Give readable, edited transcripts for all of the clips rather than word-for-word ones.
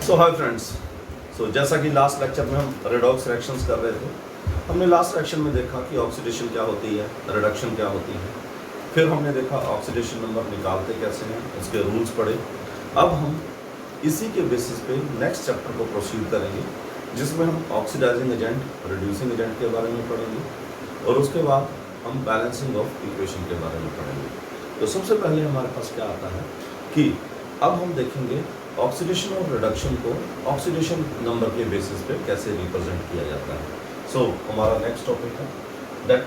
सो hi friends. जैसा कि last lecture में हम रेडॉक्स रिएक्शंस कर रहे थे, हमने लास्ट रिएक्शन में देखा कि ऑक्सीडेशन क्या होती है, रिडक्शन क्या होती है। फिर हमने देखा ऑक्सीडेशन नंबर निकालते कैसे हैं, उसके रूल्स पढ़े। अब हम इसी के बेसिस पे नेक्स्ट चैप्टर को प्रोसीड करेंगे, जिसमें हम ऑक्सीडाइजिंग एजेंट, रिड्यूसिंग एजेंट के बारे में पढ़ेंगे और उसके बाद हम बैलेंसिंग ऑफ इक्वेशन के बारे में पढ़ेंगे। तो सबसे पहले हमारे पास क्या आता है कि अब हम देखेंगे ऑक्सीडेशन और रिडक्शन को ऑक्सीडेशन नंबर के बेसिस पे कैसे रिप्रेजेंट किया जाता है। सो हमारा नेक्स्ट टॉपिक है that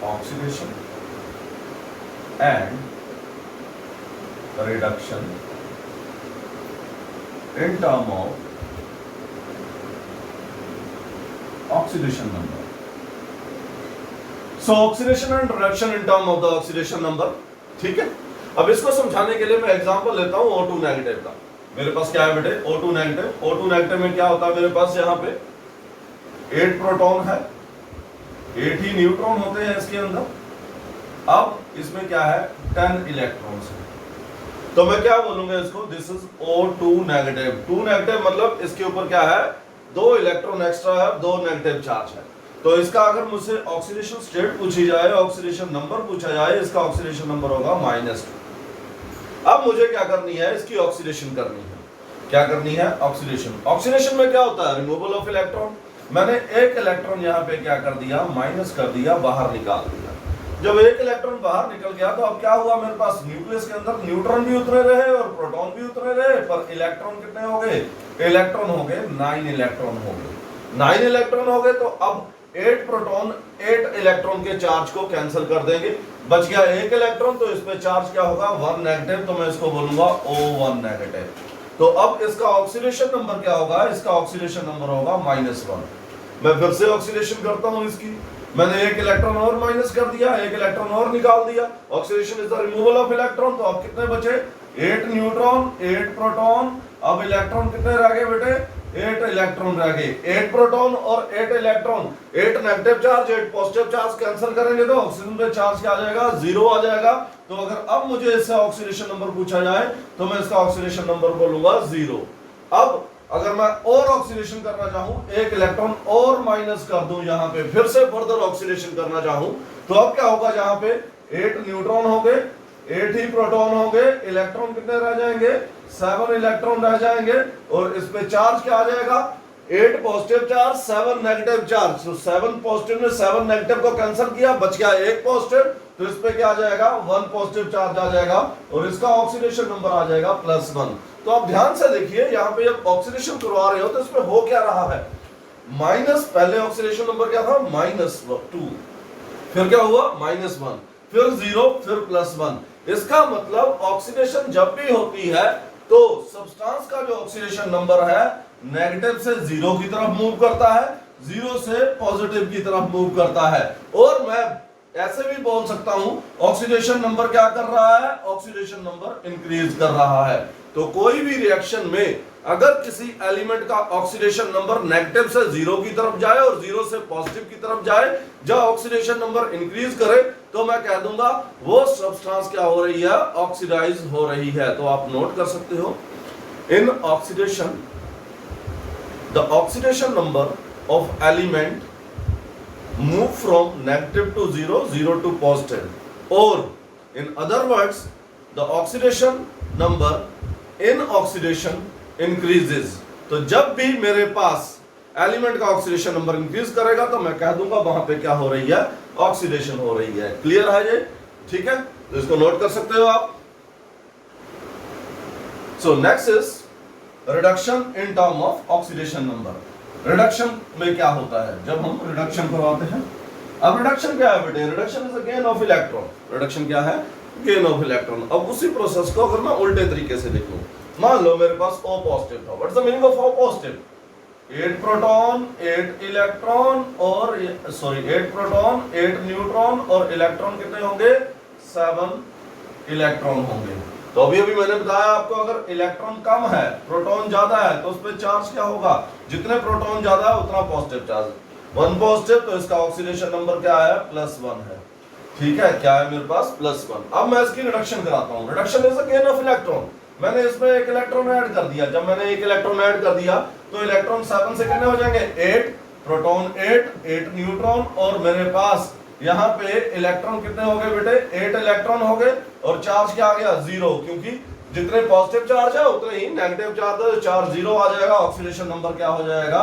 oxidation and reduction in term of oxidation number. So oxidation and reduction in term of the oxidation number, ठीक है। अब इसको समझाने के लिए मैं एग्जांपल लेता हूं O2 नेगेटिव का। मेरे पास क्या है बेटे, O2 नेगेटिव। O2 नेगेटिव में क्या होता है, मेरे पास यहाँ पे 8 प्रोटॉन है, 8 ही न्यूट्रॉन होते हैं इसके अंदर। अब इसमें क्या है, 10 इलेक्ट्रॉन्स है। तो मैं क्या बोलूंगा इसको, this is O2 negative. 2 negative मतलब इसके ऊपर क्या है, 2 इलेक्ट्रॉन एक्स्ट्रा है, 2 नेगेटिव चार्ज है। तो इसका अगर मुझसे ऑक्सीडेशन स्टेट पूछी जाए, ऑक्सीडेशन नंबर पूछा जाए, इसका ऑक्सीडेशन नंबर होगा -2। अब मुझे क्या करनी है, इसकी ऑक्सीडेशन करनी है। क्या करनी है, ऑक्सीडेशन। ऑक्सीडेशन में क्या होता है, रिमूवल ऑफ इलेक्ट्रॉन। मैंने एक इलेक्ट्रॉन यहाँ पे क्या कर दिया, माइनस कर दिया, बाहर निकाल दिया। जब एक इलेक्ट्रॉन बाहर निकल गया तो अब क्या हुआ, मेरे पास न्यूक्लियस के अंदर न्यूट्रॉन भी उतरे रहे और प्रोटॉन भी उतरे रहे, पर इलेक्ट्रॉन कितने हो गए, इलेक्ट्रॉन हो गए 9 इलेक्ट्रॉन हो गए। 9 इलेक्ट्रॉन हो गए तो अब 8 प्रोटॉन 8 इलेक्ट्रॉन के चार्ज को कैंसिल कर देंगे, बच गया 1 इलेक्ट्रॉन। तो इसमें चार्ज क्या होगा, 1 नेगेटिव। तो मैं इसको बोलूंगा O1 नेगेटिव। तो अब इसका ऑक्सीडेशन नंबर क्या होगा, इसका ऑक्सीडेशन नंबर होगा -1। मैं फिर से ऑक्सीडेशन करता हूं इसकी। मैंने 1 इलेक्ट्रॉन और माइनस कर दिया, 1 इलेक्ट्रॉन और निकाल दिया। Oxidation is the removal of electron. तो अब कितने बचे, 8 न्यूट्रॉन 8 प्रोटॉन। अब इलेक्ट्रॉन कितने रह गए बेटे, 8 इलेक्ट्रॉन रह गए। 8 प्रोटॉन और 8 electron, 8 negative charge 8 positive charge cancel करेंगे तो ऑक्सीजन पे चार्ज क्या आ जाएगा, 0 आ जाएगा। तो अगर अब मुझे इससे ऑक्सीडेशन नंबर पूछा जाए तो मैं इसका ऑक्सीडेशन नंबर बोलूंगा 0। अब अगर मैं और ऑक्सीडेशन करना चाहूं, 1 इलेक्ट्रॉन और माइनस कर दूं, यहां पे फिर से फर्दर ऑक्सीडेशन करना चाहूं, तो अब क्या होगा, यहां पे 8 न्यूट्रॉन हो गए, 8 ही प्रोटॉन हो गए, इलेक्ट्रॉन कितने रह जाएंगे, 7 इलेक्ट्रॉन रह जाएंगे। और इस पे चार्ज क्या आ जाएगा, 8 पॉजिटिव चार्ज 7 नेगेटिव चार्ज। तो 7 पॉजिटिव ने 7 नेगेटिव को कैंसिल किया, बच गया 1 पॉजिटिव। तो इस पे क्या आ जाएगा, 1 पॉजिटिव चार्ज आ जाएगा और इसका ऑक्सीडेशन नंबर आ जाएगा +1। तो आप ध्यान से देखिए, यहाँ पे जब ऑक्सीडेशन करवा रहे हो तो इसमें हो क्या रहा है, माइनस, पहले ऑक्सीडेशन नंबर क्या था, -2, फिर क्या हुआ, -1, फिर 0, फिर +1। इसका मतलब ऑक्सीडेशन जब भी होती है तो सब्सटेंस का जो ऑक्सीडेशन नंबर है नेगेटिव से 0 की तरफ मूव करता है, 0 से पॉजिटिव की तरफ मूव करता है। और मैं ऐसे भी बोल सकता हूं, ऑक्सीडेशन नंबर क्या कर रहा है, ऑक्सीडेशन नंबर इंक्रीज कर रहा है। तो कोई भी रिएक्शन में अगर किसी एलिमेंट का ऑक्सीडेशन नंबर नेगेटिव से 0 की तरफ जाए और 0 से पॉजिटिव की तरफ जाए, जब ऑक्सीडेशन नंबर इंक्रीज करे तो मैं कह दूंगा वो सब्सटेंस क्या हो रही है, ऑक्सीडाइज हो रही है। तो आप नोट कर सकते हो, in oxidation the oxidation number of element move from negative to 0, 0 to positive, or in other words the oxidation number in oxidation increases। तो जब भी मेरे पास एलिमेंट का ऑक्सीडेशन नंबर इंक्रीज करेगा तो मैं कह दूंगा वहां पे क्या हो रही है, ऑक्सीडेशन हो रही है। क्लियर है ये, ठीक है। तो इसको नोट कर सकते हो आप। So next is reduction in term of oxidation number. Reduction में क्या होता है, जब हम रिडक्शन करवाते हैं। अब रिडक्शन क्या है बेटे, reduction is a gain of electron. Reduction क्या है, गेन ऑफ इलेक्ट्रॉन। अब उसी प्रोसेस को अगर मैं उल्टे तरीके से लिखूं, मान लो मेरे पास O पॉजिटिव था। What is the meaning of O positive, 8 proton 8 electron और 8 प्रोटॉन 8 न्यूट्रॉन और इलेक्ट्रॉन कितने होंगे, 7 इलेक्ट्रॉन होंगे। तो अभी मैंने बताया आपको, अगर इलेक्ट्रॉन कम है, प्रोटॉन ज्यादा है, तो उस पर चार्ज क्या होगा, जितने प्रोटॉन ज्यादा है उतना पॉजिटिव चार्ज। 1 पॉजिटिव, तो इसका ऑक्सीडेशन नंबर क्या है, +1 है। ठीक है, क्या है मेरे पास +1। अब मैं इसकी रिडक्शन कराता हूं। Reduction is the gain of electron. मैंने इसमें एक इलेक्ट्रॉन ऐड कर दिया। जब मैंने एक इलेक्ट्रॉन ऐड कर दिया तो इलेक्ट्रॉन 7 से कितने हो जाएंगे 8, प्रोटॉन 8 न्यूट्रॉन, और मेरे पास यहाँ पे इलेक्ट्रॉन कितने हो गए बेटे 8 इलेक्ट्रॉन हो गए, और चार्ज क्या आ गया 0, क्योंकि जितने पॉजिटिव चार्ज है उतने ही नेगेटिव चार्ज है, चार्ज 0 आ जाएगा, ऑक्सीडेशन नंबर क्या हो जाएगा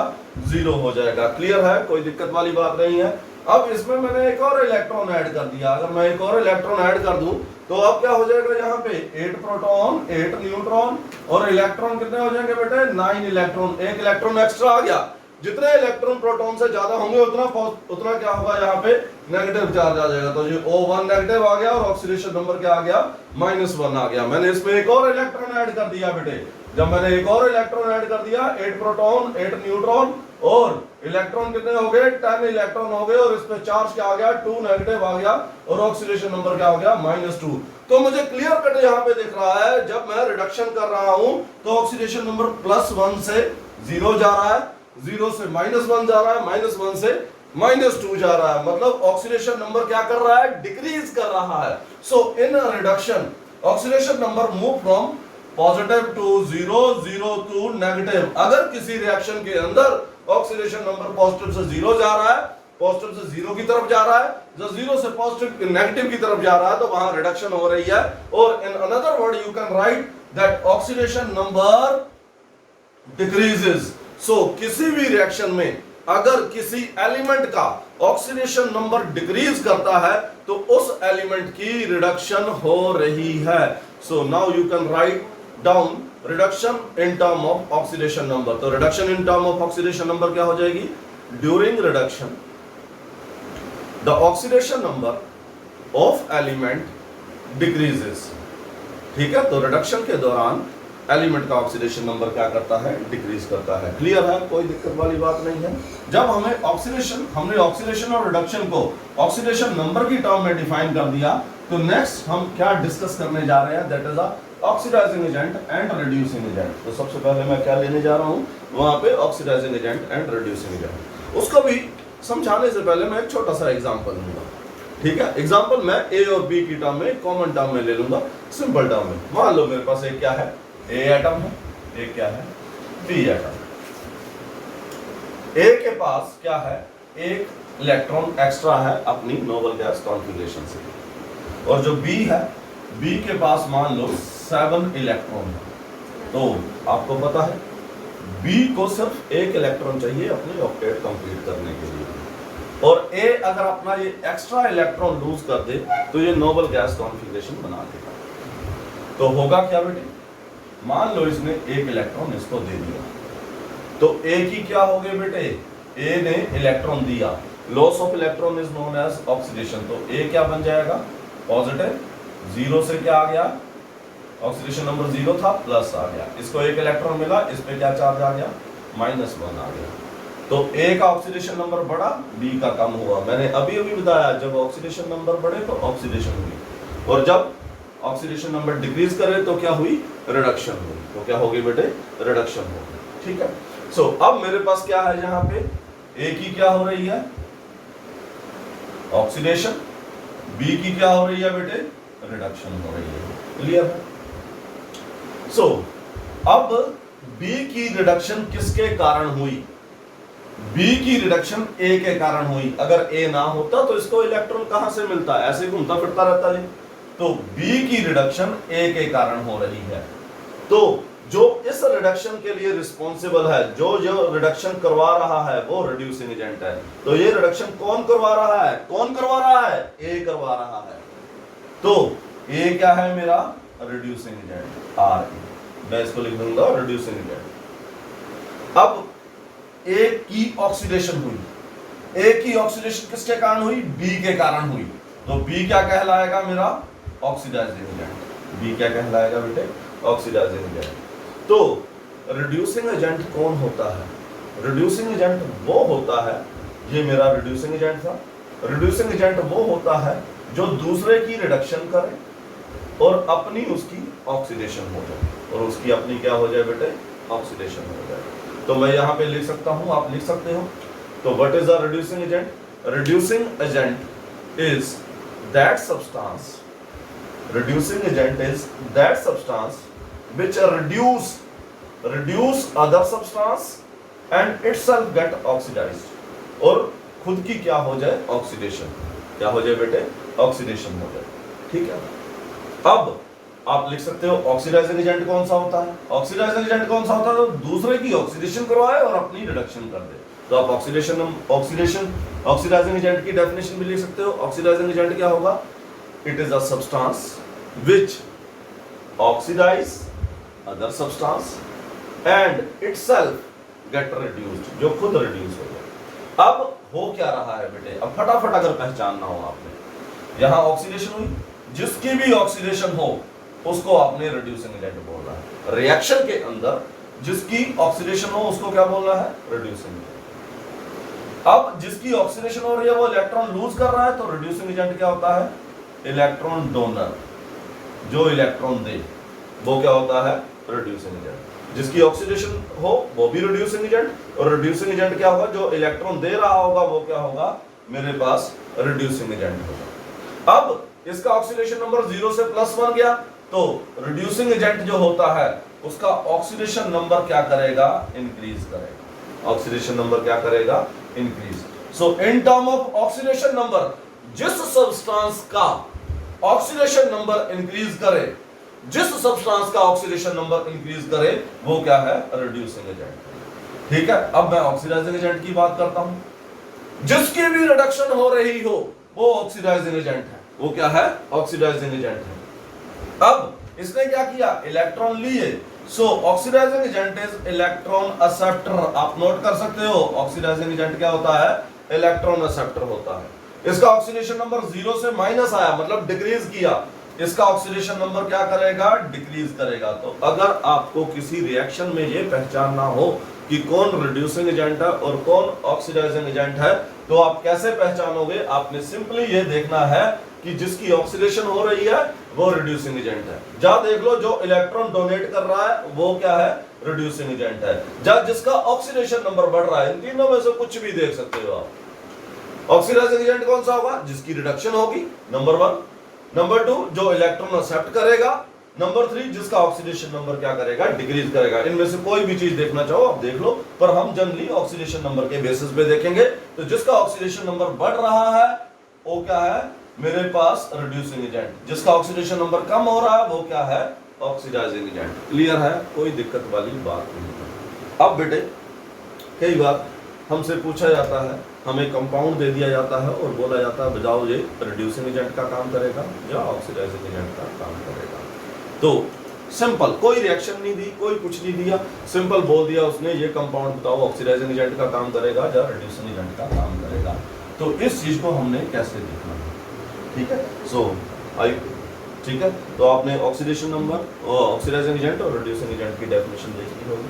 0 हो जाएगा। क्लियर है, कोई दिक्कत वाली बात नहीं है। अब इसमें मैंने एक और इलेक्ट्रॉन ऐड कर दिया। अगर मैं एक और इलेक्ट्रॉन ऐड कर दूं तो अब क्या हो जाएगा यहाँ पे 8 प्रोटॉन 8 न्यूट्रॉन, और इलेक्ट्रॉन कितने हो जाएंगे बेटे 9 इलेक्ट्रॉन। एक इलेक्ट्रॉन एक्स्ट्रा आ गया। जितने इलेक्ट्रॉन प्रोटॉन से ज्यादा होंगे उतना क्या होगा यहाँ पे नेगेटिव चार्ज आ जाएगा। तो ये O1 नेगेटिव आ गया और ऑक्सीडेशन नंबर क्या आ गया -1 आ गया। मैंने इसमें एक और इलेक्ट्रॉन ऐड कर दिया बेटे। जब मैंने एक और इलेक्ट्रॉन ऐड कर दिया 8 प्रोटॉन 8 न्यूट्रॉन, और इलेक्ट्रॉन कितने हो गए 10 इलेक्ट्रॉन हो गए, और इस पे चार्ज क्या आ गया 2 नेगेटिव आ गया, और ऑक्सीडेशन नंबर क्या हो गया -2। तो मुझे क्लियर कट यहाँ पे दिख रहा है जब मैं रिडक्शन कर रहा हूं तो ऑक्सीडेशन नंबर +1 से 0 जा रहा है, 0 से -1 जा रहा है, -1 से -2 जा रहा है। मतलब ऑक्सीडेशन नंबर क्या कर रहा है डिक्रीज कर रहा है। So in reduction oxidation number move from positive to 0 0 to negative. अगर किसी रिएक्शन के अंदर ऑक्सीडेशन नंबर पॉजिटिव से 0 जा रहा है, पॉजिटिव से 0 की तरफ जा रहा है, जो 0 से पॉजिटिव नेगेटिव की तरफ जा रहा है, तो वहां रिडक्शन हो रही है। और in another word you can write that oxidation number decreases. So किसी भी रिएक्शन में अगर किसी एलिमेंट का ऑक्सीडेशन नंबर डिक्रीज करता है तो उस एलिमेंट की रिडक्शन हो रही है। So now you can write down reduction in term of oxidation number. तो reduction in term of oxidation number क्या हो जाएगी, during reduction the oxidation number of element decreases. ठीक है, तो रिडक्शन के दौरान एलिमेंट का ऑक्सीडेशन नंबर क्या करता है डिक्रीज करता है। क्लियर है, कोई दिक्कत वाली बात नहीं है। जब हमने ऑक्सीडेशन और रिडक्शन को ऑक्सीडेशन नंबर की टर्म में डिफाइन कर दिया, तो नेक्स्ट हम क्या डिस्कस करने जा रहे हैं, that is oxidising agent and reducing agent. तो सबसे पहले मैं क्या लेने जा रहा हूं वहां पे oxidising agent and reducing agent. उसको भी समझाने से पहले मैं एक छोटा सा एग्जांपल लूंगा। ठीक है, एग्जांपल मैं ए और बी की टर्म में कॉमन टर्म में ले लूंगा, सिंपल टर्म में। मान लो मेरे पास एक क्या है ए एटम है, एक क्या है बी एटम। ए के पास क्या है एक इलेक्ट्रॉन एक्स्ट्रा है अपनी नोबल गैस कॉन्फ़िगरेशन से, और जो बी है बी के पास मान लो 7 इलेक्ट्रॉन है। तो आपको पता है बी को सिर्फ एक इलेक्ट्रॉन चाहिए अपनी ऑक्टेट कंप्लीट करने के लिए, और ए अगर अपना ये एक्स्ट्रा इलेक्ट्रॉन लूज कर दे तो ये नोबल गैस कॉन्फ़िगरेशन बना देगा। तो होगा क्या बेटे, मान लो इसने एक इलेक्ट्रॉन इसको दे दिया, तो ए की क्या हो गई बेटे, ए ने इलेक्ट्रॉन दिया, loss of electron is known as oxidation. तो ए क्या बन जाएगा पॉजिटिव, 0 से क्या आ गया ऑक्सीडेशन नंबर 0 था प्लस आ गया, इसको एक इलेक्ट्रॉन मिला, इस पे क्या चार्ज आ गया -1 आ गया। तो ए का ऑक्सीडेशन नंबर बढ़ा, बी का कम हुआ। मैंने अभी अभी बताया जब ऑक्सीडेशन नंबर बढ़े तो ऑक्सीडेशन हुई, और जब ऑक्सीडेशन नंबर डिक्रीज करे तो क्या हुई रिडक्शन हुई। तो क्या होगी बेटे रिडक्शन होगी। ठीक है, सो अब मेरे पास क्या है यहाँ पे ए की क्या हो रही है ऑक्सीडेशन, बी की क्या हो रही है बेटे रिडक्शन हो रही है। क्लियर है। सो अब बी की रिडक्शन किसके कारण हुई, बी की रिडक्शन ए के कारण हुई। अगर ए ना होता तो इसको इलेक्ट्रॉन कहां से मिलता, ऐसे घूमता फिरता रहता है। तो बी की रिडक्शन ए के कारण हो रही है। तो जो इस रिडक्शन के लिए रिस्पॉन्सिबल है, जो रिडक्शन करवा रहा है वो रिड्यूसिंग एजेंट है। तो ये रिडक्शन कौन करवा रहा है, कौन करवा रहा है, ए करवा रहा है। तो ए क्या है मेरा रिड्यूसिंग एजेंट आर, मैं इसको लिख दूंगा रिड्यूसिंग एजेंट। अब ए की ऑक्सीडेशन हुई, ए की ऑक्सीडेशन किसके कारण हुई, बी के कारण हुई। तो बी क्या कहलाएगा मेरा ऑक्सीडाइजिंग एजेंट। बी क्या कहलाएगा बेटे ऑक्सीडाइजिंग एजेंट। तो रिड्यूसिंग एजेंट कौन होता है, रिड्यूसिंग एजेंट वो होता है, ये मेरा रिड्यूसिंग एजेंट था। रिड्यूसिंग एजेंट वो होता है जो दूसरे की रिडक्शन करे और अपनी उसकी ऑक्सीडेशन हो जाए, और उसकी अपनी क्या हो जाए बेटे ऑक्सीडेशन हो जाए। तो मैं यहाँ पे लिख सकता हूँ, आप लिख सकते हो। तो what is the reducing agent, reducing agent is that substance, reducing agent is that substance which reduce other substance and itself get oxidized, और खुद की क्या हो जाए, ऑक्सीडेशन, क्या हो जाए बेटे, ऑक्सीडेशन हो जाए। ठीक है, अब आप लिख सकते हो ऑक्सीडाइजिंग एजेंट कौन सा होता है, ऑक्सीडाइजिंग एजेंट कौन सा होता है, तो दूसरे की ऑक्सीडेशन करवाए और अपनी रिडक्शन कर दे। तो आप ऑक्सीडाइजिंग एजेंट की डेफिनेशन भी लिख सकते हो। ऑक्सीडाइजिंग एजेंट क्या होगा, it is a substance which oxidise other substance and itself get reduced, जो खुद रिड्यूस हो गया। अब हो क्या रहा है बेटे, अब फटाफट अगर पहचानना हो आपने, यहां ऑक्सीडेशन हुई, जिसकी भी ऑक्सीडेशन हो उसको आपने रिड्यूसिंग एजेंट बोलना है। रिएक्शन के अंदर जिसकी ऑक्सीडेशन हो उसको क्या बोलना है, रिड्यूसिंग एजेंट। अब जिसकी ऑक्सीडेशन हो रही है वो इलेक्ट्रॉन लूज कर रहा है, तो रिड्यूसिंग एजेंट क्या होता है, इलेक्ट्रॉन डोनर, जो इलेक्ट्रॉन दे वो क्या होता है, रिड्यूसिंग एजेंट। जिसकी ऑक्सीडेशन हो वो भी रिड्यूसिंग एजेंट, और रिड्यूसिंग एजेंट क्या होगा, जो इलेक्ट्रॉन दे रहा होगा वो क्या होगा, मेरे पास रिड्यूसिंग एजेंट होगा। अब इसका ऑक्सीडेशन नंबर 0 से +1 गया, तो रिड्यूसिंग एजेंट जो होता है उसका ऑक्सीडेशन नंबर क्या करेगा, इंक्रीज करेगा। ऑक्सीडेशन नंबर क्या करेगा, increase. So in term of oxidation number, जिस सब्सटेंस का ऑक्सीडेशन नंबर इंक्रीज करे, जिस सब्सटेंस का ऑक्सीडेशन नंबर इंक्रीज करे वो क्या है, रिड्यूसिंग एजेंट। ठीक है, अब मैं ऑक्सीडाइजिंग एजेंट की बात करता हूं। जिसकी भी रिडक्शन हो रही हो वो ऑक्सीडाइजिंग एजेंट है, वो क्या है, ऑक्सीडाइजिंग एजेंट है। अब इसने क्या किया, इलेक्ट्रॉन लिए, so oxidising agent is electron acceptor. आप नोट कर सकते हो ऑक्सीडाइजिंग एजेंट क्या होता है, इलेक्ट्रॉन एक्सेप्टर होता है। इसका ऑक्सीडेशन नंबर 0 से माइनस आया, मतलब डिक्रीज किया, इसका ऑक्सीडेशन नंबर क्या करेगा, डिक्रीज करेगा। तो अगर आपको किसी रिएक्शन में ये पहचानना हो कि कौन रिड्यूसिंग एजेंट है और कौन ऑक्सीडाइजिंग एजेंट है, तो आप कैसे पहचानोगे, आपने सिंपली ये देखना है कि जिसकी ऑक्सीडेशन हो रही है वो रिड्यूसिंग एजेंट है। जा देख लो, जो इलेक्ट्रॉन डोनेट कर रहा है वो क्या है, रिड्यूसिंग एजेंट है। जा जिसका ऑक्सीडेशन नंबर बढ़ रहा है, इन तीनों में से कुछ भी देख सकते हो आप। ऑक्सीडाइजिंग एजेंट कौन सा होगा, जिसकी रिडक्शन होगी, नंबर 1। नंबर 2, जो इलेक्ट्रॉन एक्सेप्ट करेगा। नंबर 3, जिसका ऑक्सीडेशन नंबर क्या करेगा, डिक्रीज करेगा। इनमें से कोई भी चीज देखना चाहो आप देख लो, पर हम जनरली ऑक्सीडेशन नंबर के बेसिस पे देखेंगे। तो जिसका ऑक्सीडेशन नंबर बढ़ रहा है वो क्या है, मेरे पास रिड्यूसिंग एजेंट। जिसका ऑक्सीडेशन नंबर कम हो रहा है वो क्या है, ऑक्सीडाइजिंग एजेंट। क्लियर है, कोई दिक्कत वाली बात नहीं। अब बेटे कई बार हमसे पूछा जाता है, हमें कंपाउंड दे दिया जाता है और बोला जाता है बजाओ ये रिड्यूसिंग एजेंट का काम करेगा या ऑक्सीडाइजिंग एजेंट का काम करेगा। तो सिंपल, कोई रिएक्शन नहीं दी, कोई कुछ नहीं दिया, सिंपल बोल दिया उसने ये कंपाउंड बताओ ऑक्सीडाइजिंग एजेंट का काम करेगा या रिड्यूसिंग एजेंट का काम करेगा। तो इस चीज को हमने कैसे देखना है, ठीक है। सो आई ठीक है, तो आपने ऑक्सीडेशन नंबर, ऑक्सीडाइजिंग एजेंट और रिड्यूसिंग एजेंट की डेफिनेशन देखी होगी।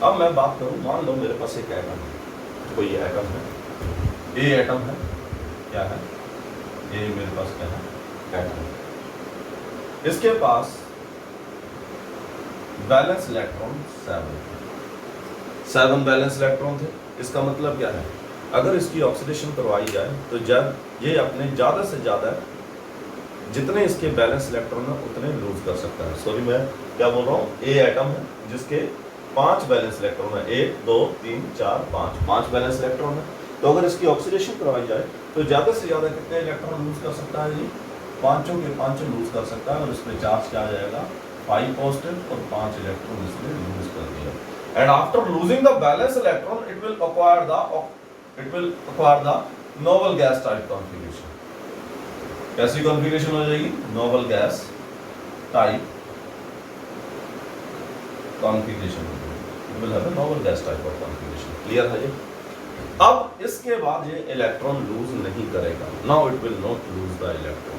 अब मैं बात करूं, मान लो मेरे पास एक एटम है, कोई एटम है, ए एटम है, क्या है, ये मेरे पास क्या है, एटम है। इसके पास बैलेंस इलेक्ट्रॉन 7 बैलेंस इलेक्ट्रॉन थे। इसका मतलब क्या है, अगर इसकी ऑक्सीडेशन करवाई जाए तो जब ये अपने ज़्यादा से ज़्यादा जितने इसके बैलेंस इलेक्ट्रॉन है उतने लूज कर सकता है। सॉरी मैं क्या बोल रहा हूँ, ए एटम है जिसके 5 बैलेंस इलेक्ट्रॉन है, 1 2 3 4 5 बैलेंस इलेक्ट्रॉन है। तो अगर इसकी ऑक्सीडेशन करवाई जाए तो ज़्यादा से ज़्यादा कितने इलेक्ट्रॉन लूज कर सकता है, जी 5 के 5 लूज कर सकता है। और इसमें चार्ज क्या आ जाएगा, 5 पॉजिटिव और 5 इलेक्ट्रॉन इसमें लूज कर दिया। And after losing the balance electron it will acquire the noble gas type configuration। कैसी कॉन्फ़िगरेशन हो जाएगी, noble gas type configuration, it will have a noble gas type of configuration. Clear है ये। अब इसके बाद ये इलेक्ट्रॉन लूज नहीं करेगा, now it will not lose the electron.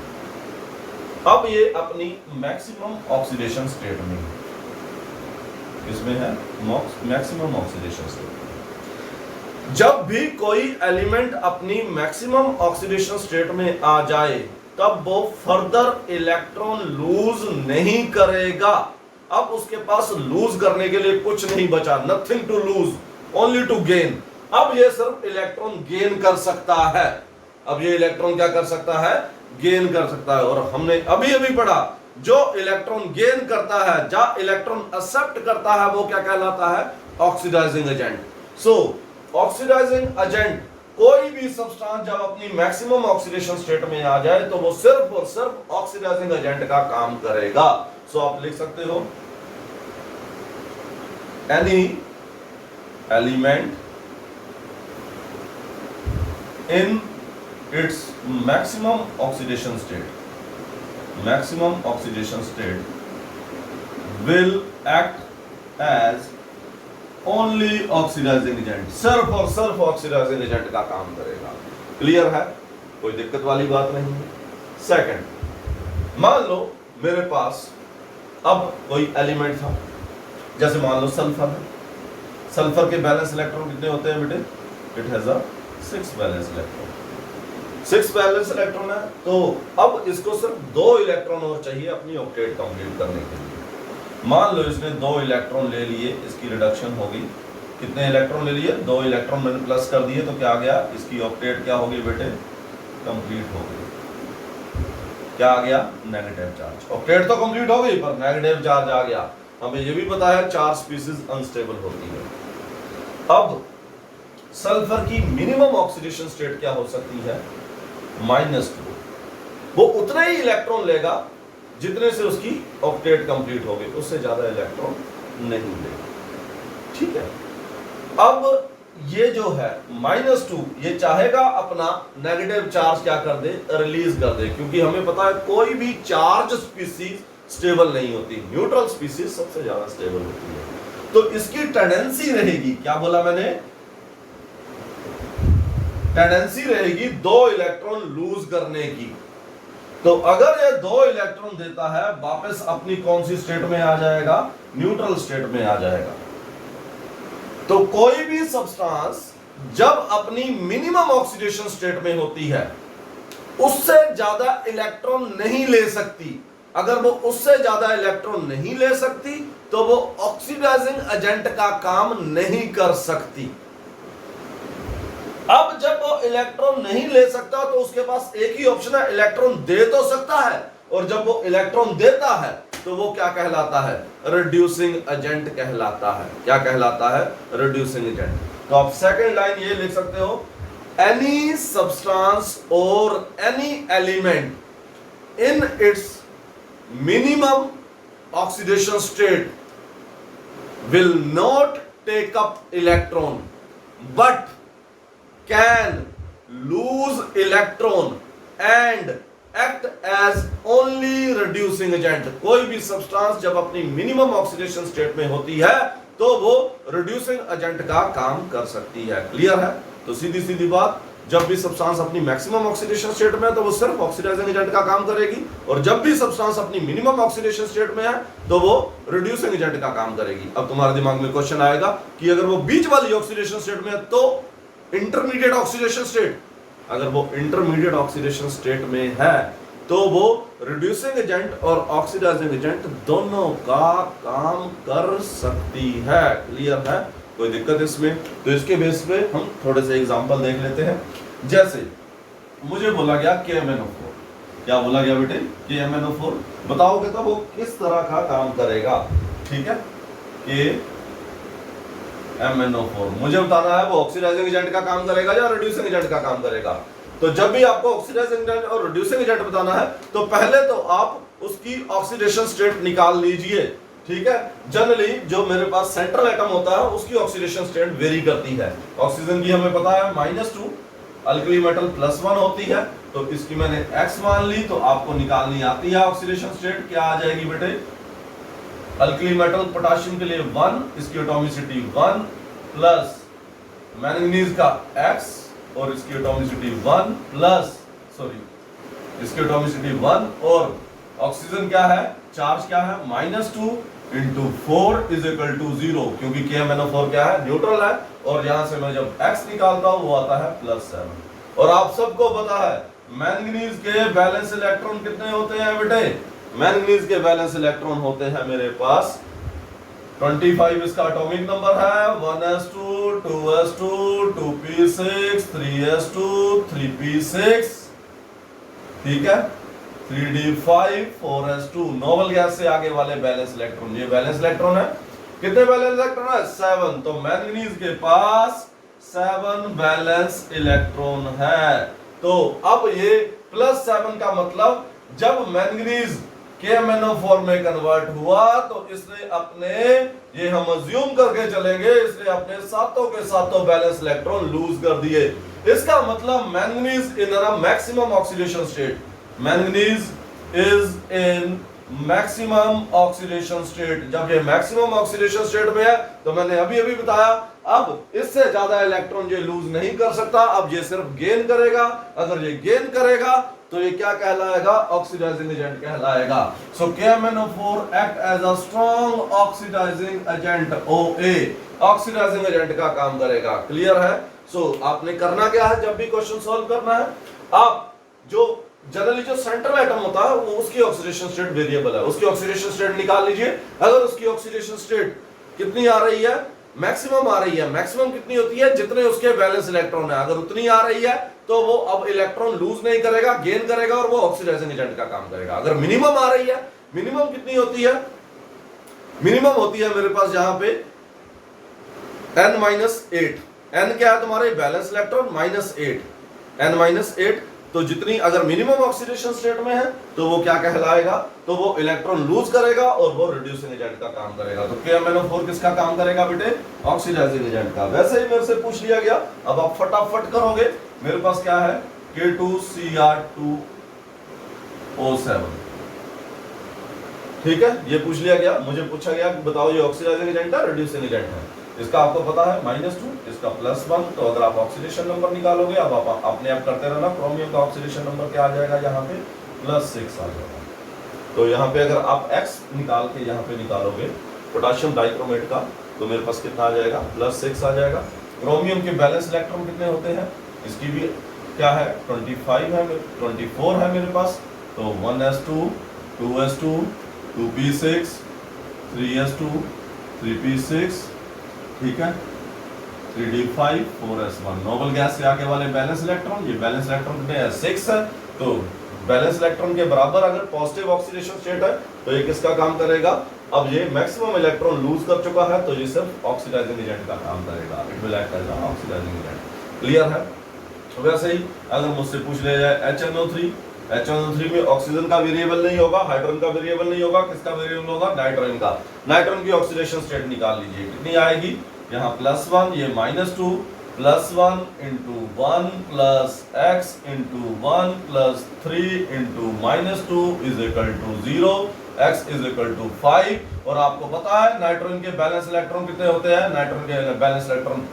अब ये अपनी मैक्सिमम ऑक्सीडेशन स्टेट में है, इसमें है मैक्सिमम ऑक्सीडेशन स्टेट। जब भी कोई एलिमेंट अपनी मैक्सिमम ऑक्सीडेशन स्टेट में आ जाए तब वो फर्दर इलेक्ट्रॉन लूज नहीं करेगा। अब उसके पास लूज करने के लिए कुछ नहीं बचा, nothing to lose, only to gain. अब ये सिर्फ इलेक्ट्रॉन गेन कर सकता है। अब ये इलेक्ट्रॉन क्या कर सकता है, गेन कर सकता है। और हमने अभी अभी पढ़ा जो इलेक्ट्रॉन गेन करता है, जो इलेक्ट्रॉन एक्सेप्ट करता है, वो क्या कहलाता है, ऑक्सीडाइजिंग एजेंट। सो ऑक्सीडाइजिंग एजेंट, कोई भी सब्सटेंस जब अपनी मैक्सिमम ऑक्सीडेशन स्टेट में आ जाए तो वो सिर्फ और सिर्फ ऑक्सीडाइजिंग एजेंट का काम करेगा। सो आप लिख सकते हो any element in its maximum oxidation state will act as only oxidising agent, सिर्फ और सिर्फ ऑक्सीडाइजिंग एजेंट का काम करेगा। क्लियर है, कोई दिक्कत वाली बात नहीं है। सेकंड, मान लो मेरे पास अब कोई एलिमेंट था, जैसे मान लो सल्फर है। सल्फर के बैलेंस इलेक्ट्रॉन कितने होते हैं बेटे, it has a 6 balance electron, 6 balance electron है। तो अब इसको सिर्फ 2 इलेक्ट्रॉन और चाहिए अपनी ऑक्टेट कंप्लीट करने के लिए। मान लो इसने 2 इलेक्ट्रॉन ले लिए, इसकी रिडक्शन होगी, कितने इलेक्ट्रॉन ले लिए, 2 इलेक्ट्रॉन मैंने प्लस कर दिए, तो क्या आ गया, इसकी ऑक्टेट क्या होगी बेटे, कंप्लीट हो गई। क्या आ गया, नेगेटिव चार्ज। ऑक्टेट तो कंप्लीट हो गई पर नेगेटिव चार्ज आ गया। हमें ये भी पता है 4 स्पीशीज अनस्टेबल होती है। अब सल्फर की मिनिमम ऑक्सीडेशन स्टेट क्या हो सकती है, -2। वो उतने ही इलेक्ट्रॉन लेगा जितने से उसकी ऑक्टेट कंप्लीट हो गई, उससे ज्यादा इलेक्ट्रॉन नहीं लेगा। ठीक है, अब ये जो है -2, ये चाहेगा अपना नेगेटिव चार्ज क्या कर दे, रिलीज कर दे, क्योंकि हमें पता है कोई भी चार्ज स्पीसीज स्टेबल नहीं होती, न्यूट्रल स्पीसीज सबसे ज्यादा स्टेबल होती है। तो इसकी टेंडेंसी रहेगी, क्या बोला मैंने, टेंडेंसी रहेगी 2 इलेक्ट्रॉन लूज करने की। तो अगर ये 2 इलेक्ट्रॉन देता है, वापस अपनी कौन सी स्टेट में आ जाएगा, न्यूट्रल स्टेट में आ जाएगा। तो कोई भी सब्सटेंस जब अपनी मिनिमम ऑक्सीडेशन स्टेट में होती है, उससे ज्यादा इलेक्ट्रॉन नहीं ले सकती। अगर वो उससे ज्यादा इलेक्ट्रॉन नहीं ले सकती तो वो ऑक्सीडाइजिंग एजेंट का काम नहीं कर सकती। अब जब वो इलेक्ट्रॉन नहीं ले सकता तो उसके पास एक ही ऑप्शन है, इलेक्ट्रॉन दे तो सकता है, और जब वो इलेक्ट्रॉन देता है तो वो क्या कहलाता है, रिड्यूसिंग एजेंट कहलाता है। क्या कहलाता है, रिड्यूसिंग एजेंट। तो आप सेकंड लाइन ये लिख सकते हो, एनी सब्सटेंस और any element in its minimum oxidation state will not take up electron but can lose electron and act as only reducing agent। कोई भी सब्सटेंस जब अपनी मिनिमम ऑक्सीडेशन स्टेट में होती है तो वो रिड्यूसिंग एजेंट का काम कर सकती है। क्लियर है, तो सीधी सीधी बात, जब भी सब्सटेंस अपनी मैक्सिमम ऑक्सीडेशन स्टेट में है तो वो सिर्फ ऑक्सीडाइजिंग एजेंट का काम करेगी, और जब भी सब्सटेंस अपनी मिनिमम ऑक्सीडेशन स्टेट में है तो वो रिड्यूसिंग एजेंट का काम करेगी। अब तुम्हारे दिमाग में क्वेश्चन आएगा कि अगर वो बीच वाली ऑक्सीडेशन स्टेट में है तो इंटरमीडिएट ऑक्सीडेशन स्टेट, अगर वो इंटरमीडिएट ऑक्सीडेशन स्टेट में है तो वो रिड्यूसिंग एजेंट और ऑक्सीडाइजिंग एजेंट दोनों का काम कर सकती है। क्लियर है, कोई दिक्कत इसमें? तो इसके बेस पे हम थोड़े से एग्जांपल देख लेते हैं। जैसे मुझे बोला गया KMnO4, क्या बोला गया बेटे, KMnO4 बताओगे तो वो किस तरह का काम करेगा। ठीक है, KMnO4 मुझे बताना है वो ऑक्सीडाइजिंग एजेंट का काम करेगा या रिड्यूसिंग एजेंट का काम करेगा। तो जब भी आपको ऑक्सीडाइजिंग एजेंट और रिड्यूसिंग एजेंट बताना है तो पहले तो आप उसकी ऑक्सीडेशन स्टेट निकाल लीजिए। ठीक है, जनरली जो मेरे पास सेंट्रल एटम होता है उसकी ऑक्सीडेशन स्टेट वेरी करती है। ऑक्सीजन की हमें पता है -2, अल्कली मेटल +1 होती है, तो इसकी मैंने x मान ली, तो आपको निकालनी आती है ऑक्सीडेशन स्टेट। क्या आ जाएगी बेटे, अल्कली मेटल पोटेशियम के लिए 1, इसकी एटॉमिसिटी 1 प्लस मैंगनीज का x और इसकी एटॉमिसिटी 1 प्लस इसकी एटॉमिसिटी 1, और ऑक्सीजन क्या है, चार्ज क्या है, -2 × 4 = 0, क्योंकि KMnO4 क्या है, न्यूट्रल है, और यहां से मैं जब x निकालता हूं वो आता है +7। और आप सबको पता है मैंगनीज के बैलेंस इलेक्ट्रॉन कितने होते हैं बेटे, मैंगनीज के बैलेंस इलेक्ट्रॉन होते हैं मेरे पास 25 इसका एटॉमिक नंबर है, 1s2 2s2 2p6 3s2 3p6, ठीक है, 3d5 4s2। नोबल गैस से आगे वाले बैलेंस इलेक्ट्रॉन, ये बैलेंस इलेक्ट्रॉन है। कितने बैलेंस इलेक्ट्रॉन है? 7। तो मैंगनीज के पास 7 बैलेंस इलेक्ट्रॉन है। तो अब ये +7 का मतलब जब मैंगनीज KMnO4 में कन्वर्ट हुआ तो इसने अपने, ये हम अज्यूम करके चलेंगे, इसने अपने सातों के सातों बैलेंस इलेक्ट्रॉन लूज कर दिए। इसका मतलब manganese in a maximum oxidation state, manganese is in maximum oxidation state. जब ये मैक्सिमम ऑक्सीडेशन स्टेट में है तो मैंने अभी अभी बताया, अब इससे ज्यादा इलेक्ट्रॉन ये लूज नहीं कर सकता, अब ये सिर्फ गेन करेगा। अगर ये गेन करेगा तो ये क्या कहलाएगा? ऑक्सीडाइजिंग एजेंट कहलाएगा। So KMnO4 act as a strong oxidising agent, OA oxidising agent का काम करेगा। क्लियर है? सो आपने करना क्या है, जब भी क्वेश्चन सॉल्व करना है, आप जो जनरली जो सेंट्रल एटम होता है वो उसकी ऑक्सीडेशन स्टेट वेरिएबल है, उसकी ऑक्सीडेशन स्टेट निकाल लीजिए। अगर उसकी ऑक्सीडेशन स्टेट कितनी आ रही है? मैक्सिमम आ रही है। मैक्सिमम कितनी होती है? जितने उसके बैलेंस इलेक्ट्रॉन है। अगर उतनी आ रही है तो वो अब इलेक्ट्रॉन लूज नहीं करेगा, गेन करेगा और वो ऑक्सीडाइजिंग एजेंट का काम करेगा। अगर मिनिमम आ रही है, मिनिमम कितनी होती है? मिनिमम होती है मेरे पास यहां पे n-8। n क्या है तुम्हारे? Balance electron -8, n-8। तो जितनी अगर मिनिमम ऑक्सीडेशन स्टेट में है तो वो क्या कहलाएगा? तो वो इलेक्ट्रॉन लूज करेगा और वो रिड्यूसिंग एजेंट का काम करेगा। तो KMnO4 किसका काम करेगा बेटे? ऑक्सीडाइजिंग एजेंट का। वैसे ही मेरे से पूछ लिया गया, अब आप फटाफट करोगे। मेरे पास क्या है? K2Cr2O7, ठीक है, ये पूछ लिया गया। मुझे पूछा गया कि बताओ ये ऑक्सीडाइजिंग एजेंट है रिड्यूसिंग एजेंट है? इसका आपको पता है -2, इसका +1। तो अगर आप ऑक्सीडेशन नंबर निकालोगे, अब आप अपने आप करते रहना, क्रोमियम का ऑक्सीडेशन नंबर क्या आ जाएगा? यहाँ पे +6 आ जाएगा। तो यहाँ पे अगर आप X निकाल के यहाँ पे निकालोगे पोटेशियम डाइक्रोमेट का, तो मेरे पास कितना आ जाएगा? +6 आ जाएगा। क्रोमियम के बैलेंस इलेक्ट्रॉन कितने होते हैं? इसकी भी क्या है? 25 है, 24 है मेरे पास। तो 1s2 2s2 2p6 3s2 3p6, ठीक है, 3d5 4s1। नोबल गैस से आगे वाले बैलेंस इलेक्ट्रॉन, ये बैलेंस इलेक्ट्रॉन कितने हैं? 6 है। तो बैलेंस इलेक्ट्रॉन के बराबर अगर पॉजिटिव ऑक्सीडेशन स्टेट है तो ये किसका काम करेगा? अब ये मैक्सिमम इलेक्ट्रॉन लूज कर चुका है तो ये सिर्फ ऑक्सीडाइजिंग एजेंट का काम करेगा। It will act as a oxidising agent. Clear है? वैसे ही अगर मुझसे पूछ लिया जाए HNO3 में ऑक्सीजन का वेरिएबल नहीं होगा, हाइड्रोजन का वेरिएबल नहीं होगा, किसका वेरिएबल होगा? नाइट्रोजन का। नाइट्रोजन की ऑक्सीडेशन स्टेट निकाल लीजिए, कितनी आएगी? यहाँ +1, ये -2, +1 × 1 + x × 1 + 3 × -2 = 0, x = 5। और आपको पता है नाइट्रोजन के बैलेंस इलेक्ट्रॉन कितने होते हैं? नाइट्रोजन के बैलेंस इलेक्ट्रॉन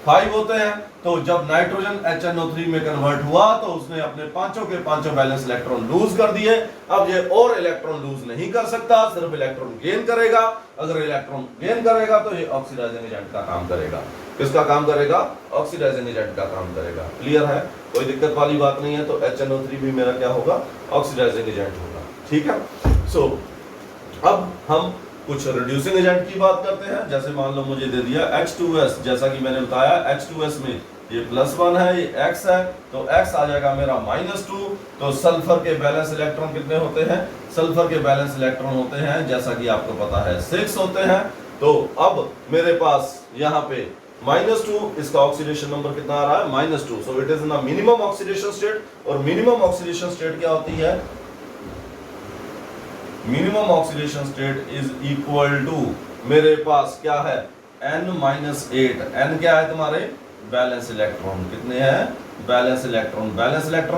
5 होते हैं। तो जब नाइट्रोजन HNO3 में कन्वर्ट हुआ तो उसने अपने पांचों के पांचों बैलेंस इलेक्ट्रॉन लूज कर दिए। अब ये और इलेक्ट्रॉन लूज नहीं कर सकता, सिर्फ इलेक्ट्रॉन गेन करेगा। अगर इलेक्ट्रॉन गेन करेगा तो ये ऑक्सीडाइजिंग एजेंट का काम करेगा। किसका काम करेगा? ऑक्सीडाइजिंग एजेंट का काम करेगा। क्लियर है? कोई दिक्कत वाली बात नहीं है। तो HNO3 भी मेरा क्या होगा? ऑक्सीडाइजिंग एजेंट होगा। ठीक है। सो अब हम कुछ रिड्यूसिंग एजेंट की बात करते हैं। जैसे मान लो मुझे दे दिया H2S, जैसा कि मैंने बताया H2S में ये +1 है, ये X है, तो X आ जाएगा मेरा -2। तो सल्फर के बैलेंस इलेक्ट्रॉन कितने होते हैं? सल्फर के बैलेंस इलेक्ट्रॉन होते हैं, जैसा कि आपको पता है, 6 होते हैं। तो अब मेरे पास यहाँ पे -2, इसका ऑक्सीडेशन नंबर कितना आ रहा है? -2। So it is in the minimum oxidation state. और मिनिमम ऑक्सीडेशन स्टेट क्या होती है? Minimum oxidation state is equal to, मेरे पास क्या है? n-8। n क्या है तुम्हारे? बैलेंस इलेक्ट्रॉन कितने हैं? बैलेंस इलेक्ट्रॉन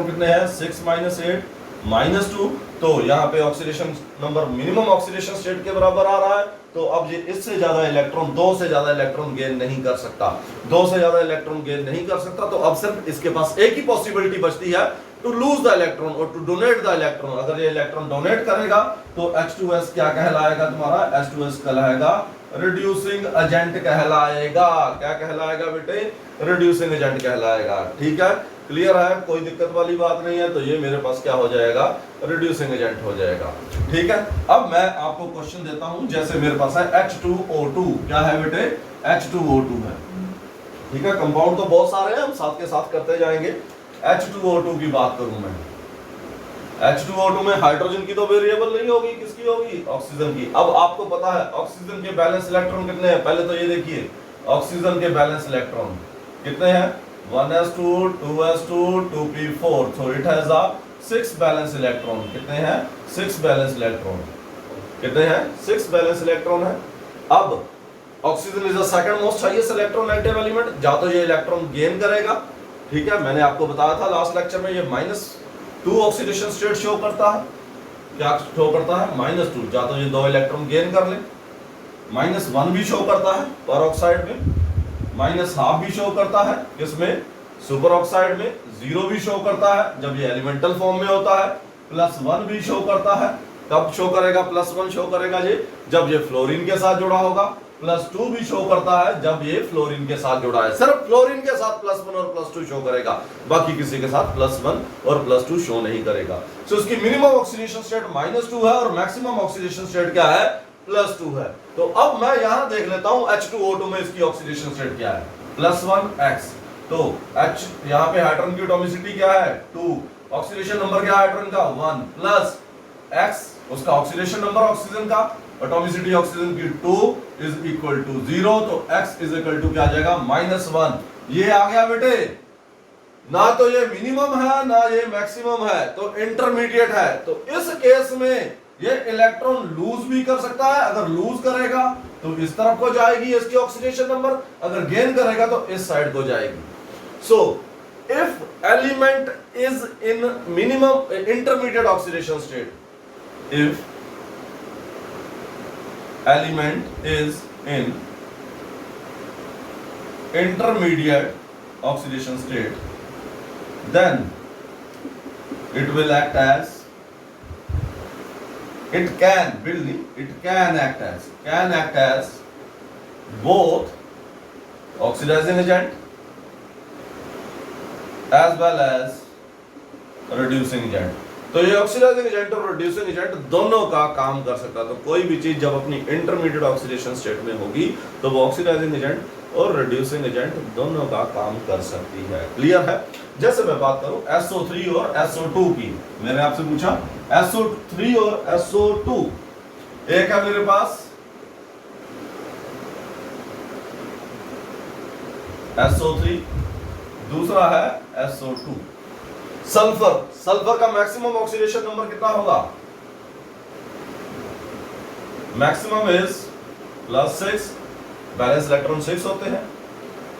कितने हैं? 6 - 8 -2। तो यहाँ पे oxidation number minimum oxidation state के बराबर आ रहा है। तो अब ये इससे ज्यादा इलेक्ट्रॉन, 2 से ज्यादा इलेक्ट्रॉन गेन नहीं कर सकता। 2 से ज्यादा इलेक्ट्रॉन गेन नहीं कर सकता। तो अब सिर्फ इसके पास एक ही पॉसिबिलिटी बचती है, टू लूज द इलेक्ट्रॉन और टू डोनेट द इलेक्ट्रॉन। अगर ये इलेक्ट्रॉन डोनेट करेगा तो H2S क्या कहलाएगा तुम्हारा? H2S कहलाएगा रिड्यूसिंग एजेंट कहलाएगा। क्या कहलाएगा बेटे? रिड्यूसिंग एजेंट कहलाएगा। ठीक है। क्लियर है, कोई दिक्कत वाली बात नहीं है। तो ये मेरे पास क्या हो जाएगा, रिड्यूसिंग एजेंट हो जाएगा। ठीक है, अब मैं आपको क्वेश्चन देता हूं, जैसे मेरे पास है H2O2, क्या है बेटे, H2O2 है। ठीक है, कंपाउंड तो बहुत सारे हैं, हम साथ के साथ करते जाएंगे। H2O2 की बात करूं मैं, H2O2 में हाइड्रोजन की तो वेरिएबल नहीं होगी, किसकी होगी, ऑक्सीजन की। अब आपको पता है ऑक्सीजन के बैलेंस इलेक्ट्रॉन कितने हैं, पहले तो ये देखिए ऑक्सीजन के बैलेंस इलेक्ट्रॉन कितने हैं, 1s2 2s2 2p4, so it has a 6 balance electron. कितने हैं, 6 बैलेंस इलेक्ट्रॉन। कितने हैं, 6 बैलेंस इलेक्ट्रॉन है। अब oxygen is the second most highest electronegative element, जहां तो ये इलेक्ट्रॉन गेन करेगा। ठीक है, मैंने आपको बताया था लास्ट लेक्चर में, ये -2 ऑक्सीडेशन स्टेट शो करता है। क्या शो करता है, -2, जहां तो ये 2 इलेक्ट्रॉन गेन कर ले। -1 भी शो करता है पर ऑक्साइड में, -12 भी शो करता है इसमें सुपर ऑक्साइड में, 0 भी शो करता है जब ये एलिमेंटल फॉर्म में होता है, +1 भी शो करता है। कब शो करेगा, +1 शो करेगा जी जब ये फ्लोरीन के साथ जुड़ा होगा। +2 भी शो करता है जब ये फ्लोरीन के साथ जुड़ा है। सिर्फ फ्लोरीन के साथ +1 और +2 शो करेगा, बाकी किसी के साथ +1 और +2 शो नहीं करेगा। तो इसकी मिनिमम ऑक्सीडेशन स्टेट -2 है और मैक्सिमम ऑक्सीडेशन स्टेट क्या है, +2 है। तो अब मैं यहां देख लेता हूं H2O2 में इसकी ऑक्सीडेशन स्टेट क्या है, +1x। तो H यहां पे हाइड्रोजन की एटॉमिसिटी क्या है, 2, ऑक्सीडेशन नंबर क्या है हाइड्रोजन का, 1, प्लस x उसका ऑक्सीडेशन नंबर ऑक्सीजन का, एटॉमिसिटी ऑक्सीजन की 2 इज इक्वल टू 0, तो x इज इक्वल टू क्या आ जाएगा, -1। ये आ गया बेटे, ना तो ये मिनिमम है ना ये मैक्सिमम है, तो इंटरमीडिएट है। तो इस केस में ये इलेक्ट्रॉन लूज भी कर सकता है, अगर लूज करेगा तो इस तरफ को जाएगी इसकी ऑक्सीडेशन नंबर, अगर गेन करेगा तो इस साइड को जाएगी। So if element is in minimum intermediate oxidation state, if element is in intermediate oxidation state, then it will act as, it can act as both oxidizing agent as well as reducing agent। तो ये oxidising agent और reducing agent दोनों का काम कर सकता है। तो कोई भी चीज जब अपनी इंटरमीडिएट ऑक्सीडेशन स्टेट में होगी तो वो ऑक्सीडाइजिंग एजेंट और रिड्यूसिंग एजेंट दोनों का काम कर सकती है। क्लियर है। जैसे मैं बात करूं SO3 और SO2 की, मैंने आपसे पूछा SO3 और SO2, एक है मेरे पास SO3, दूसरा है SO2। सल्फर का मैक्सिमम ऑक्सीडेशन नंबर कितना होगा, मैक्सिमम इज +6, बैलेंस इलेक्ट्रॉन 6 होते हैं,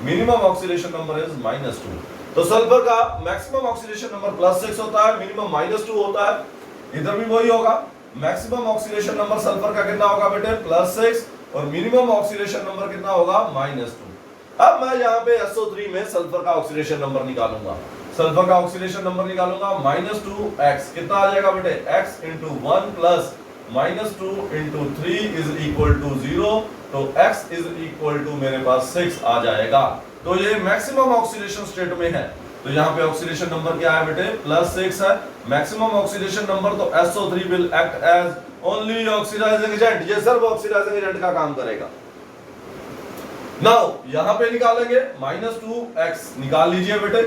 मिनिमम ऑक्सीडेशन नंबर इज -2। तो सल्फर का मैक्सिमम ऑक्सीडेशन नंबर +6 होता है, मिनिमम -2 होता है। इधर भी वही होगा, मैक्सिमम ऑक्सीडेशन नंबर सल्फर का कितना होगा बेटे, +6, और मिनिमम ऑक्सीडेशन नंबर कितना होगा, -2। अब मैं यहाँ पे SO3 में सल्फर का ऑक्सीडेशन नंबर निकालूंगा, सल्फर का ऑक्सीडेशन नंबर निकालूंगा, -2x कितना आ जाएगा बेटे, x into 1 plus -2 into 3 is equal to 0, तो x इज इक्वल टू मेरे पास 6 आ जाएगा। तो ये मैक्सिमम ऑक्सीडेशन स्टेट में है, तो यहाँ पे ऑक्सीडेशन नंबर क्या है बेटे, +6 है। मैक्सिमम ऑक्सीडेशन नंबर, तो SO3 will act as only oxidising agent, ये सिर्फ ऑक्सीडाइजिंग एजेंट का काम करेगा। नाउ यहां पे निकालेंगे -2x, निकाल लीजिए बेटे,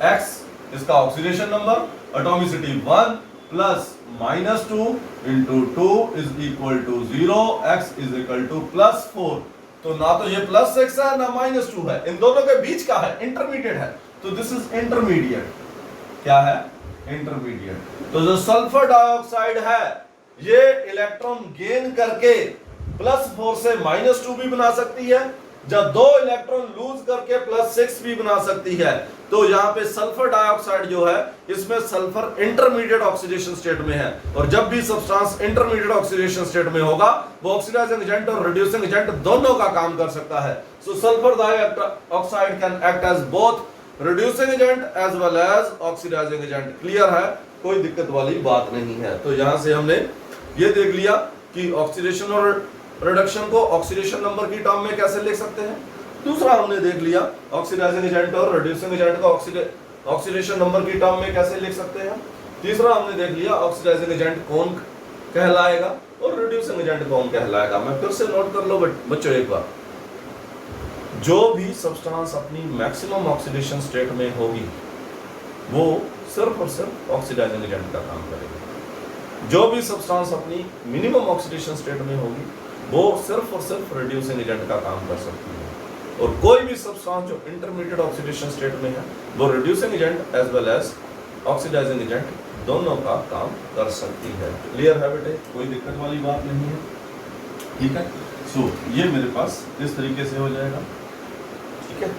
x इसका oxidation number, atomicity 1 plus -2 into 2 is equal to 0, x is equal to +4। तो ना तो ये +6 है ना -2 है, इन दोनों के बीच का है, इंटरमीडिएट है। तो दिस इज इंटरमीडिएट, क्या है, इंटरमीडिएट। तो जो सल्फर डाइऑक्साइड है ये इलेक्ट्रॉन गेन करके +4 से -2 भी बना सकती है, जब 2 इलेक्ट्रॉन लूज करके +6 भी बना सकती है। तो यहाँ पे सल्फर डाइऑक्साइड जो है इसमें सल्फर इंटरमीडिएट ऑक्सीडेशन स्टेट में है, और जब भी सब्सटेंस इंटरमीडिएट ऑक्सीडेशन स्टेट में होगा वो ऑक्सीडाइजिंग एजेंट और रिड्यूसिंग एजेंट दोनों का काम कर सकता है। So sulphur dioxide can act as both reducing agent as well as oxidising agent. Clear है, कोई दिक्कत वाली बात नहीं है। तो यहां से हमने ये देख लिया कि ऑक्सीडेशन और रिडक्शन को ऑक्सीडेशन नंबर की टर्म में कैसे लिख सकते हैं। दूसरा हमने देख लिया ऑक्सीडाइजिंग एजेंट और रिड्यूसिंग एजेंट का ऑक्सीडेशन नंबर की टर्म में कैसे लिख सकते हैं? तीसरा हमने देख लिया ऑक्सीडाइजिंग एजेंट कौन कहलाएगा और रिड्यूसिंग एजेंट कौन कहलाएगा। मैं फिर से नोट कर लो बच्चों एक बार, जो भी सब्सटेंस अपनी मैक्सिमम ऑक्सीडेशन स्टेट में होगी वो सिर्फ और सिर्फ ऑक्सीडाइजिंग एजेंट का काम करेगी। जो भी सब्सटेंस अपनी मिनिमम ऑक्सीडेशन स्टेट में होगी वो सिर्फ और सिर्फ रिड्यूसिंग एजेंट का काम कर सकती है। और कोई भी सब्सटेंस जो इंटरमीडिएट ऑक्सीडेशन स्टेट में है वो reducing agent as well as oxidising agent दोनों का काम कर सकती है। क्लियर है बेटे, कोई दिक्कत वाली बात नहीं है, ठीक है। सो ये मेरे पास इस तरीके से हो जाएगा, ठीक है।